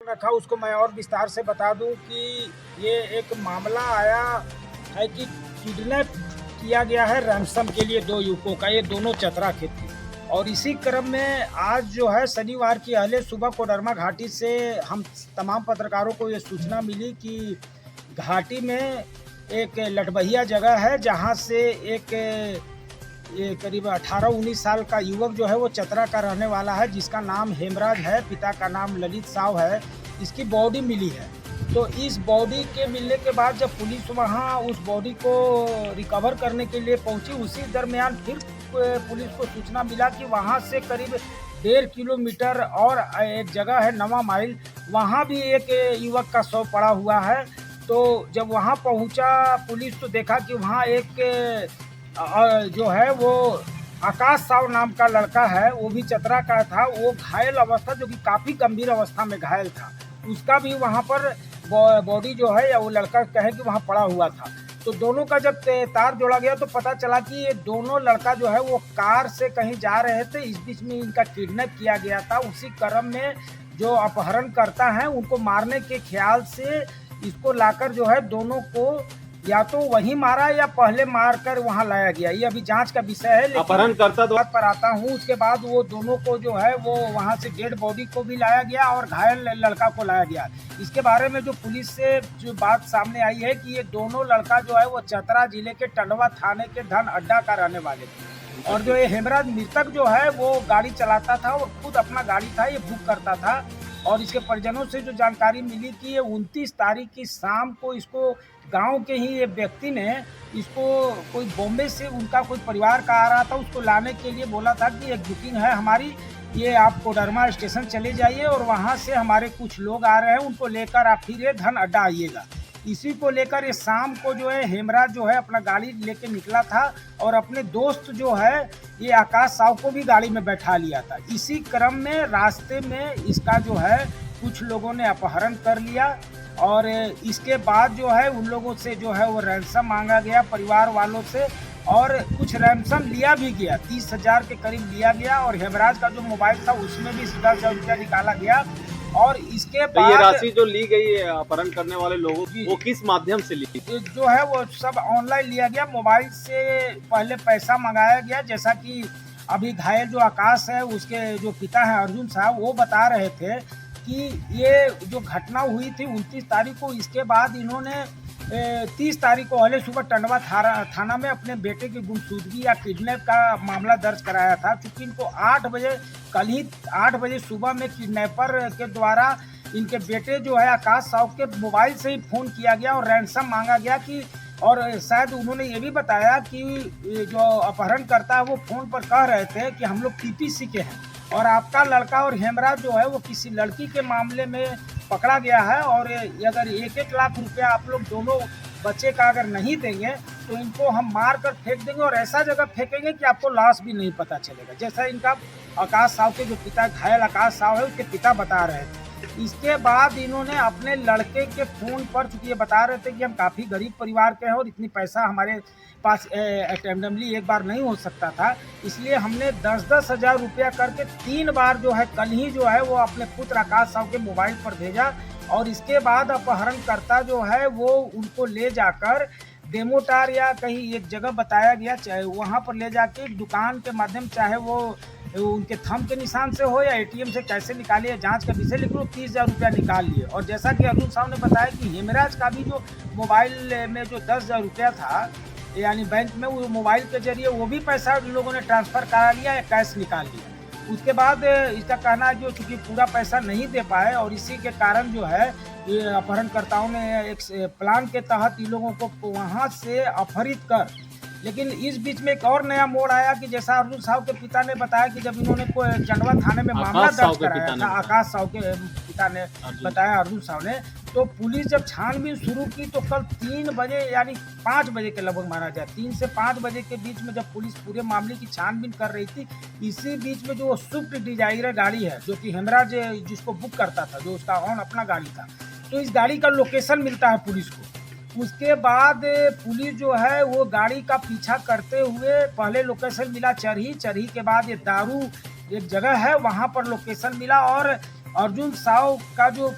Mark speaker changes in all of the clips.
Speaker 1: रखा उसको मैं और विस्तार से बता दूं कि ये एक मामला आया है कि किडनैप किया गया है रैंसम के लिए दो युवकों का। ये दोनों चतरा के थे और इसी क्रम में आज जो है शनिवार की अहले सुबह कोडरमा घाटी से हम तमाम पत्रकारों को ये सूचना मिली कि घाटी में एक लटबहिया जगह है जहां से एक ये करीब 18-19 साल का युवक जो है वो चतरा का रहने वाला है, जिसका नाम हेमराज है, पिता का नाम ललित साव है। इसकी बॉडी मिली है। तो इस बॉडी के मिलने के बाद जब पुलिस वहाँ उस बॉडी को रिकवर करने के लिए पहुंची, उसी दरमियान फिर पुलिस को सूचना मिला कि वहाँ से करीब 1.5 किलोमीटर और एक जगह है नवा माइल, वहाँ भी एक युवक का शव पड़ा हुआ है। तो जब वहाँ पहुँचा पुलिस तो देखा कि वहाँ एक जो है वो आकाश साव नाम का लड़का है, वो भी चतरा का था। वो घायल अवस्था, जो कि काफ़ी गंभीर अवस्था में घायल था, उसका भी वहाँ पर बॉडी जो है या वो लड़का कहे कि वहाँ पड़ा हुआ था। तो दोनों का जब तार जोड़ा गया तो पता चला कि ये दोनों लड़का जो है वो कार से कहीं जा रहे थे। इस बीच में इनका किडनैप किया गया था। उसी क्रम में जो अपहरण करता है उनको मारने के ख्याल से इसको लाकर जो है दोनों को या तो वहीं मारा या पहले मारकर वहां लाया गया। ये अभी जांच का विषय है। लेकिन
Speaker 2: अपहरण करता
Speaker 1: बात पर आता हूँ, उसके बाद वो दोनों को जो है वो वहां से डेड बॉडी को भी लाया गया और घायल लड़का को लाया गया। इसके बारे में जो पुलिस से जो बात सामने आई है कि ये दोनों लड़का जो है वो चतरा जिले के टंडवा थाने के धन अड्डा का रहने वाले थे। और जो ये हेमराज मृतक जो है वो गाड़ी चलाता था और खुद अपना गाड़ी था ये बुक करता था। और इसके परिजनों से जो जानकारी मिली कि ये 29 तारीख की शाम को इसको गांव के ही ये व्यक्ति ने इसको कोई बॉम्बे से उनका कोई परिवार का आ रहा था, उसको लाने के लिए बोला था कि एक बुकिंग है हमारी, ये आप कोडरमा स्टेशन चले जाइए और वहां से हमारे कुछ लोग आ रहे हैं, उनको लेकर आप फिर ये धन अड्डा आइएगा। इसी को लेकर ये शाम को जो है हेमराज जो है अपना गाड़ी लेके निकला था और अपने दोस्त जो है ये आकाश साव को भी गाड़ी में बैठा लिया था। इसी क्रम में रास्ते में इसका जो है कुछ लोगों ने अपहरण कर लिया और इसके बाद जो है उन लोगों से जो है वो रैंसम मांगा गया परिवार वालों से और कुछ रैंसम लिया भी गया, 30,000 के करीब लिया गया। और हेमराज का जो मोबाइल था उसमें भी 10,000 रुपया निकाला गया। और इसके बाद
Speaker 2: ये राशि जो ली गई है अपहरण करने वाले लोगों की, वो किस माध्यम से ली?
Speaker 1: जो है वो सब ऑनलाइन लिया गया। मोबाइल से पहले पैसा मंगाया गया, जैसा कि अभी घायल जो आकाश है उसके जो पिता हैं अर्जुन साहब, वो बता रहे थे कि ये जो घटना हुई थी 29 तारीख को, इसके बाद इन्होंने 30 तारीख को अहले सुबह टंडवा थाना में अपने बेटे की गुमशुदगी या किडनैप का मामला दर्ज कराया था। चूँकि इनको 8 बजे कल ही 8 बजे सुबह में किडनैपर के द्वारा इनके बेटे जो है आकाश साव के मोबाइल से ही फ़ोन किया गया और रैंसम मांगा गया कि, और शायद उन्होंने ये भी बताया कि जो अपहरण करता है वो फ़ोन पर कह रहे थे कि हम लोग पीपीसी के हैं और आपका लड़का और हेमराज जो है वो किसी लड़की के मामले में पकड़ा गया है और अगर 1-1 लाख रुपया आप लोग दोनों बच्चे का अगर नहीं देंगे तो इनको हम मार कर फेंक देंगे और ऐसा जगह फेंकेंगे कि आपको लाश भी नहीं पता चलेगा, जैसा इनका आकाश साव के जो पिता घायल आकाश साव है उसके पिता बता रहे थे। इसके बाद इन्होंने अपने लड़के के फ़ोन पर, चूँकि ये बता रहे थे कि हम काफ़ी गरीब परिवार के हैं और इतनी पैसा हमारे पास रैंडमली एक बार नहीं हो सकता था, इसलिए हमने 10-10 हज़ार रुपया करके 3 बार जो है कल ही जो है वो अपने पुत्र आकाश साव के मोबाइल पर भेजा। और इसके बाद अपहरणकर्ता जो है वो उनको ले जाकर डेमोटार या कहीं एक जगह बताया गया, चाहे वहाँ पर ले जाके दुकान के माध्यम, चाहे वो उनके थंब के निशान से हो या एटीएम से कैसे निकालिए जांच का विषय, लेकिन वो 30,000 रुपया निकाल लिए। और जैसा कि अर्जुन साहब ने बताया कि हेमराज का भी जो मोबाइल में जो 10,000 रुपया था यानी बैंक में, वो मोबाइल के जरिए वो भी पैसा लोगों ने ट्रांसफ़र करा लिया या कैश निकाल लिया। उसके बाद इसका कहना है जो चूँकि पूरा पैसा नहीं दे पाए और इसी के कारण जो है ये अपहरणकर्ताओं ने एक प्लान के तहत इन लोगों को वहाँ से अपहरित कर, लेकिन इस बीच में एक और नया मोड़ आया कि जैसा अर्जुन साहब के पिता ने बताया कि जब इन्होंने टंडवा थाने में मामला दर्ज कराया था, आकाश साव के पिता ने बताया अर्जुन साहब ने, तो पुलिस जब छानबीन शुरू की तो कल 3 बजे यानी 5 बजे के लगभग माना जाए, 3 से 5 बजे के बीच में जब पुलिस पूरे मामले की छानबीन कर रही थी, इसी बीच में जो स्विफ्ट डिजायर गाड़ी है जो कि हेमराज जिसको बुक करता था, जो उसका ऑन अपना गाड़ी था, तो इस गाड़ी का लोकेशन मिलता है पुलिस को। उसके बाद पुलिस जो है वो गाड़ी का पीछा करते हुए पहले लोकेशन मिला चरही के बाद ये दारू एक जगह है वहाँ पर लोकेशन मिला और अर्जुन साव का जो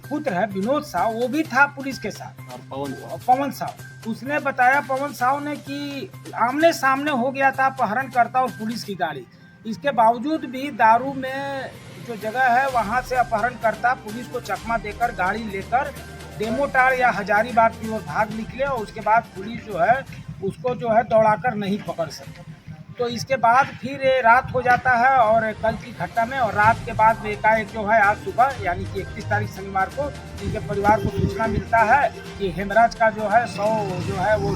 Speaker 1: पुत्र है विनोद साव, वो भी था पुलिस के साथ।
Speaker 2: और
Speaker 1: पवन साव, उसने बताया, पवन साव ने, कि आमने सामने हो गया था अपहरणकर्ता और पुलिस की गाड़ी। इसके बावजूद भी दारू में जो जगह है वहाँ से अपहरणकर्ता पुलिस को चकमा देकर गाड़ी लेकर डेमोटाड़ या हजारीबाग की ओर भाग निकले, और उसके बाद पुलिस जो है उसको जो है दौड़ाकर नहीं पकड़ सके। तो इसके बाद फिर ये रात हो जाता है, और कल की घटना में, और रात के बाद में एकाएक जो है आज सुबह यानी कि 31 तारीख शनिवार को इनके परिवार को सूचना मिलता है कि हेमराज का जो है शव जो है वो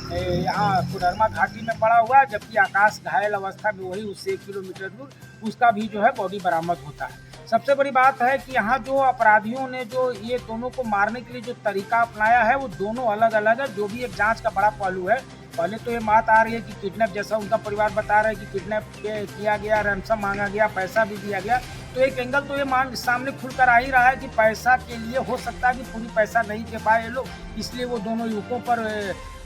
Speaker 1: यहाँ कोडरमा घाटी में पड़ा हुआ है, जबकि आकाश घायल अवस्था में वही उससे 1 किलोमीटर दूर उसका भी जो है बॉडी बरामद होता है। सबसे बड़ी बात है कि यहाँ जो अपराधियों ने जो ये दोनों को मारने के लिए जो तरीका अपनाया है वो दोनों अलग अलग है, जो भी एक जांच का बड़ा पहलू है। पहले तो ये बात आ रही है कि किडनैप, जैसा उनका परिवार बता रहा है कि किडनैप किया गया, रैंसम मांगा गया, पैसा भी दिया गया। तो एक एंगल तो ये सामने खुलकर आ ही रहा है कि पैसा के लिए हो सकता है कि पूरी पैसा नहीं दे पाए ये लोग, इसलिए वो दोनों युवकों पर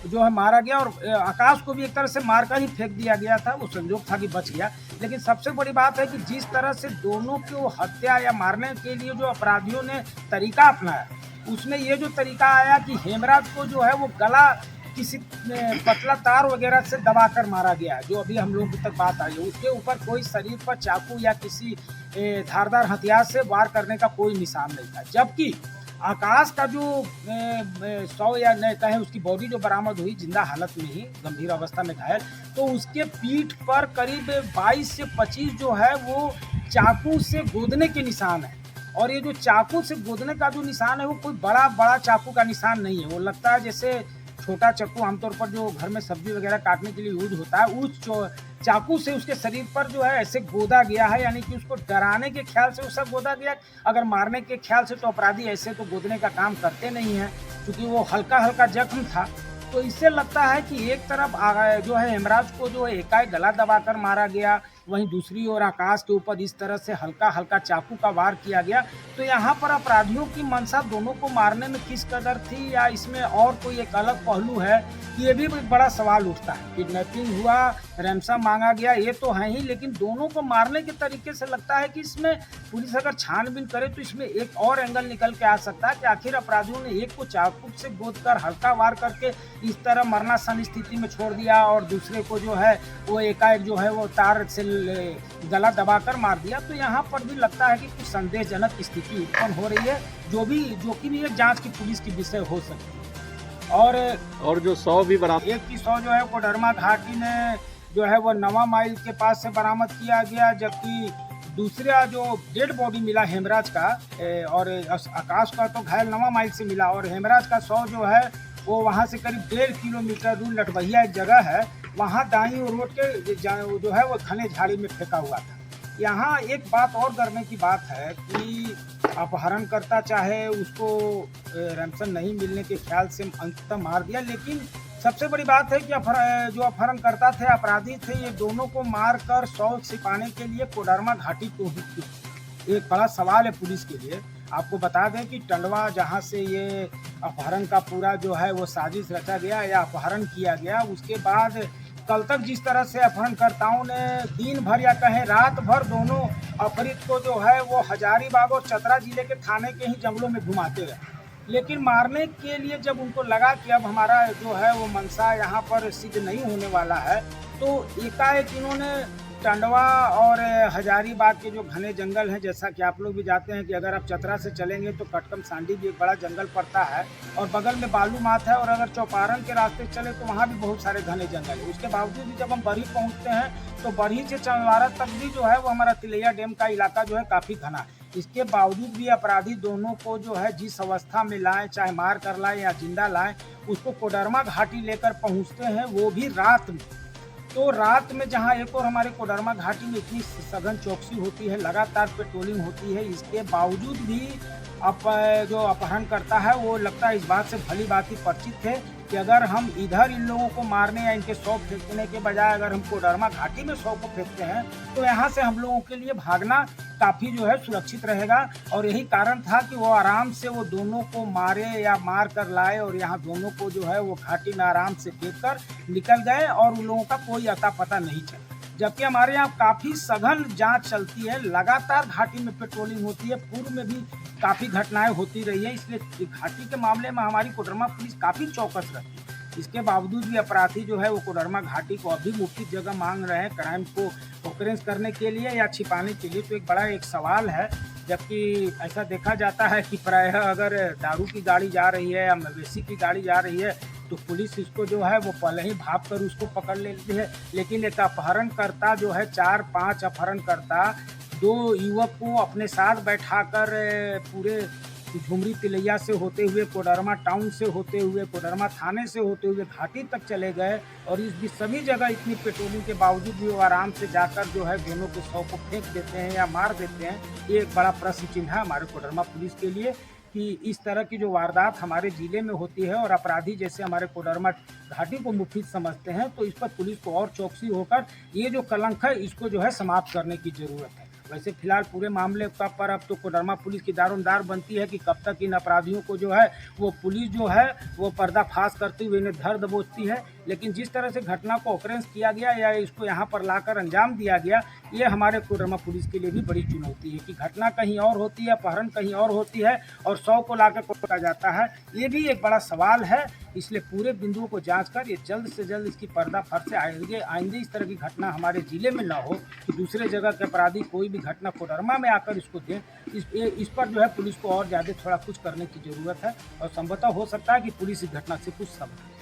Speaker 1: जो है मारा गया, और आकाश को भी एक तरह से मारकर ही फेंक दिया गया था। वो संजोग था कि बच गया। लेकिन सबसे बड़ी बात है कि जिस तरह से दोनों को हत्या या मारने के लिए जो अपराधियों ने तरीका अपनाया, उसमें ये जो तरीका आया कि हेमराज को जो है वो गला किसी पतला तार वगैरह से दबाकर मारा गया, जो अभी हम लोग तक बात आई है। उसके ऊपर कोई शरीर पर चाकू या किसी धारदार हथियार से वार करने का कोई निशान नहीं था। जबकि आकाश का जो 100 या न कहें उसकी बॉडी जो बरामद हुई जिंदा हालत में ही, गंभीर अवस्था में घायल, तो उसके पीठ पर करीब 22 से 25 जो है वो चाकू से गोदने के निशान है। और ये जो चाकू से गोदने का जो निशान है वो कोई बड़ा चाकू का निशान नहीं है। वो लगता है जैसे छोटा चाकू आमतौर पर जो घर में सब्जी वगैरह काटने के लिए यूज होता है, उस चाकू से उसके शरीर पर जो है ऐसे गोदा गया है, यानी कि उसको डराने के ख्याल से उससे गोदा गया। अगर मारने के ख्याल से तो अपराधी ऐसे तो गोदने का काम करते नहीं हैं, क्योंकि वो हल्का जख्म था। तो इससे लगता है कि एक तरफ जो है हेमराज को जो है एकाएक गला दबाकर मारा गया, वहीं दूसरी ओर आकाश के ऊपर इस तरह से हल्का चाकू का वार किया गया। तो यहाँ पर अपराधियों की मंशा दोनों को मारने में किस कदर थी, या इसमें और कोई एक अलग पहलू है, ये भी एक बड़ा सवाल उठता है। किडनैपिंग हुआ, रैंसम मांगा गया, ये तो है ही, लेकिन दोनों को मारने के तरीके से लगता है कि इसमें पुलिस अगर छानबीन करे तो इसमें एक और एंगल निकल के आ सकता है कि आखिर अपराधियों ने एक को चाकू से गोदकर हल्का वार करके इस तरह मरणासन स्थिति में छोड़ दिया, और दूसरे को जो है वो एकाएक जो है वो तार से गला दबाकर मार दिया। तो यहाँ पर भी लगता है कि कुछ संदेहजनक स्थिति उत्पन्न हो रही है, जो कि भी एक जांच की पुलिस की विषय हो सकती है। और
Speaker 2: जो 100 भी बरामद,
Speaker 1: एक की 100 जो है कोडरमा घाटी में जो है वो नवा माइल के पास से बरामद किया गया, जबकि दूसरा जो डेड बॉडी मिला हेमराज का और आकाश का तो घायल नवा माइल से मिला, और हेमराज का 100 जो है वो वहाँ से करीब 1.5 किलोमीटर दूर लटबहिया एक जगह है, वहाँ दाईं रोड के जो है वो घने झाड़ी में फेंका हुआ था। यहाँ एक बात और करने की बात है कि अपहरणकर्ता चाहे उसको रैंसम नहीं मिलने के ख्याल से अंततः मार दिया, लेकिन सबसे बड़ी बात है कि जो अपहरणकर्ता थे, अपराधी थे, ये दोनों को मारकर 100 छिपाने के लिए कोडरमा घाटी को ही क्यों? एक बड़ा सवाल है पुलिस के लिए। आपको बता दें कि टंडवा जहां से ये अपहरण का पूरा जो है वो साजिश रचा गया या अपहरण किया गया, उसके बाद कल तक जिस तरह से अपहरणकर्ताओं ने दिन भर या कहें रात भर दोनों अपहृत को जो है वो हजारीबाग और चतरा जिले के थाने के ही जंगलों में घुमाते रहे। लेकिन मारने के लिए जब उनको लगा कि अब हमारा जो है वो मंशा यहाँ पर सिद्ध नहीं होने वाला है, तो एकाएक इन्होंने टंडवा और हजारीबाग के जो घने जंगल हैं, जैसा कि आप लोग भी जानते हैं कि अगर आप चतरा से चलेंगे तो कटकम सांडी भी एक बड़ा जंगल पड़ता है, और बगल में बालू माथ है, और अगर चौपारण के रास्ते चले तो वहाँ भी बहुत सारे घने जंगल है। उसके बावजूद भी जब हम बरही पहुँचते हैं तो बरही से चंदवारा तक भी जो है वो हमारा तिलैया डैम का इलाका जो है काफ़ी घना है। इसके बावजूद भी अपराधी दोनों को जो है जिस अवस्था में लाएं, चाहे मार कर लाएं या जिंदा लाएं, उसको कोडरमा घाटी लेकर पहुँचते हैं, वो भी रात में। तो रात में जहां एक और हमारे कोडरमा घाटी में इतनी सघन चौकसी होती है, लगातार पेट्रोलिंग होती है, इसके बावजूद भी जो अपहरण करता है वो लगता है इस बात से भली भांति परिचित है कि अगर हम इधर इन लोगों को मारने या इनके 100 फेंकने के बजाय अगर हम कोडरमा घाटी में 100 को फेंकते हैं तो यहाँ से हम लोगों के लिए भागना काफ़ी जो है सुरक्षित रहेगा। और यही कारण था कि वो आराम से वो दोनों को मारे या मार कर लाए, और यहाँ दोनों को जो है वो घाटी में आराम से फेंक कर निकल गए, और उन लोगों का कोई अता पता नहीं चला। जबकि हमारे यहाँ काफ़ी सघन जांच चलती है, लगातार घाटी में पेट्रोलिंग होती है, पूर्व में भी काफ़ी घटनाएं होती रही है, इसलिए घाटी के मामले में हमारी कोडरमा पुलिस काफ़ी चौकस रहती है। इसके बावजूद भी अपराधी जो है वो कोडरमा घाटी को अभी मुफ्त जगह मांग रहे हैं क्राइम को ऑकरेंस करने के लिए या छिपाने के लिए, तो एक बड़ा एक सवाल है। जबकि ऐसा देखा जाता है कि प्रायः अगर दारू की गाड़ी जा रही है या मवेशी की गाड़ी जा रही है तो पुलिस इसको जो है वो पहले ही भाप कर उसको पकड़ लेती है, लेकिन एक अपहरणकर्ता जो है 4-5 अपहरणकर्ता 2 युवक को अपने साथ बैठाकर पूरे झुमरी तिलैया से होते हुए, कोडरमा टाउन से होते हुए, कोडरमा थाने से होते हुए घाटी तक चले गए और इस भी सभी जगह इतनी पेट्रोलिंग के बावजूद भी वो आराम से जाकर जो है दोनों के शव को फेंक देते हैं या मार देते हैं। ये एक बड़ा प्रश्न चिन्ह है हमारे कोडरमा पुलिस के लिए कि इस तरह की जो वारदात हमारे ज़िले में होती है और अपराधी जैसे हमारे कोडरमा घाटी को मुफीद समझते हैं, तो इस पर पुलिस को और चौकसी होकर ये जो कलंक है इसको जो है समाप्त करने की ज़रूरत है। वैसे फिलहाल पूरे मामले का पर अब तो कोडरमा पुलिस की दारोमदार बनती है कि कब तक इन अपराधियों को जो है वो पुलिस जो है वो पर्दाफाश करते हुए इन्हें धर दबोचती है। लेकिन जिस तरह से घटना को ऑकरेंस किया गया या इसको यहाँ पर लाकर अंजाम दिया गया, ये हमारे कोडरमा पुलिस के लिए भी बड़ी चुनौती है कि घटना कहीं और होती है, अपहरण कहीं और होती है और 100 को लाकर पकड़ा जाता है। ये भी एक बड़ा सवाल है, इसलिए पूरे बिंदुओं को जांच कर ये जल्द से जल्द इसकी पर्दाफाश से आइंदे इस तरह की घटना हमारे ज़िले में ना हो कि दूसरे जगह के अपराधी कोई भी घटना कोडरमा में आकर इसको दें। इस पर जो है पुलिस को और ज़्यादा थोड़ा कुछ करने की ज़रूरत है और संभवतः हो सकता है कि पुलिस इस घटना से कुछ सबक